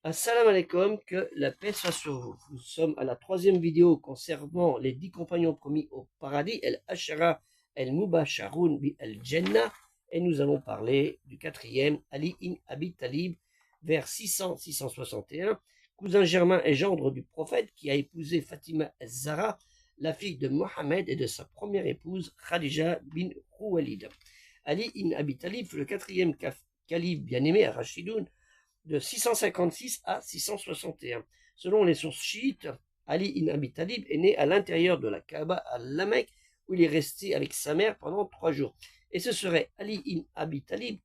Assalamu alaikum, que la paix soit sur vous. Nous sommes à la troisième vidéo concernant les 10 compagnons promis au paradis, El-Ashara, El-Mubasharun, El-Jannah, et nous allons parler du quatrième, Ali ibn Abi Talib, vers 600-661, cousin germain et gendre du prophète qui a épousé Fatima el-Zahra, la fille de Mohammed et de sa première épouse Khadija bin Khuwaylid. Ali ibn Abi Talib fut le quatrième calife bien-aimé à Rashidoun, de 656 à 661. Selon les sources chiites, Ali ibn Abi Talib est né à l'intérieur de la Kaaba à La Mecque, où il est resté avec sa mère pendant 3 jours. Et ce serait Ali ibn Abi Talib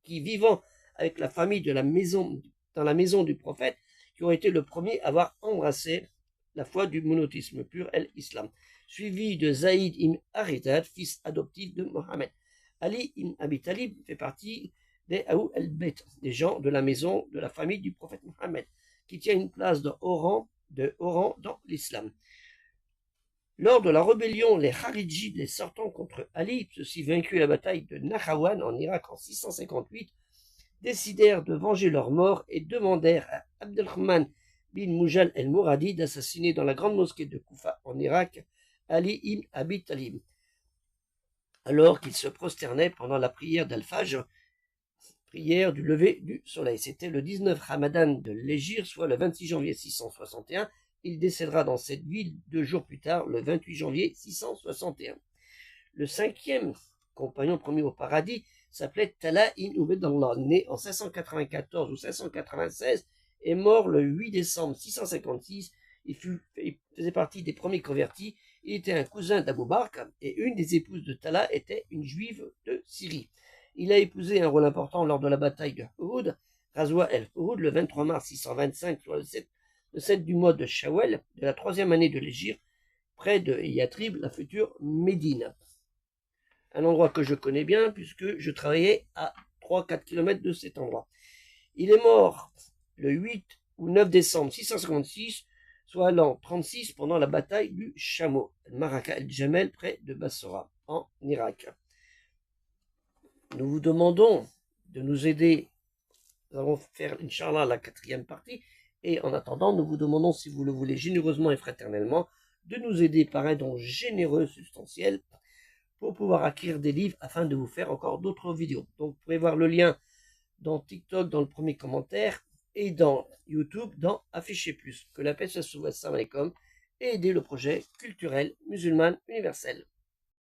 qui, vivant avec la famille dans la maison du prophète, qui aurait été le premier à avoir embrassé la foi du monothéisme pur, l'islam, suivi de Zaïd ibn Harithat, fils adoptif de Mohammed. Ali ibn Abi Talib fait partie des Aou el-Beit, des gens de la maison de la famille du prophète Mohammed, qui tient une place de haut rang dans l'islam. Lors de la rébellion, les Kharijides, les sortant contre Ali, ceux-ci vaincus à la bataille de Nahawan en Irak en 658, décidèrent de venger leur mort et demandèrent à Abdelrahman bin Mujal el-Mouradi d'assassiner dans la grande mosquée de Koufa en Irak Ali ibn Abi Talib, alors qu'il se prosternait pendant la prière d'Al-Fajr, prière du lever du soleil. C'était le 19 Ramadan de l'Hégire, soit le 26 janvier 661. Il décédera dans cette ville 2 jours plus tard, le 28 janvier 661. Le cinquième compagnon promis au paradis s'appelait Talha ibn Ubaydallah, né en 594 ou 596 et mort le 8 décembre 656. Il faisait partie des premiers convertis. Il était un cousin d'Abou Bakr et une des épouses de Talha était une juive de Syrie. Il a épousé un rôle important lors de la bataille de Uhud, Ghazwa el-Uhud, le 23 mars 625, soit le 7 du mois de Shawwal, de la 3e année de l'Hégire, près de Yatrib, la future Médine. Un endroit que je connais bien, puisque je travaillais à 3-4 km de cet endroit. Il est mort le 8 ou 9 décembre 656, soit l'an 36, pendant la bataille du Chameau, Maraka el-Jamel, près de Bassora, en Irak. Nous vous demandons de nous aider. Nous allons faire, Inch'Allah, la 4e partie. Et en attendant, nous vous demandons, si vous le voulez généreusement et fraternellement, de nous aider par un don généreux, substantiel, pour pouvoir acquérir des livres afin de vous faire encore d'autres vidéos. Donc, vous pouvez voir le lien dans TikTok, dans le premier commentaire, et dans YouTube, dans Afficher Plus. Que la paix soit sur vous, assalamu alaikum, et aider le projet culturel musulman universel.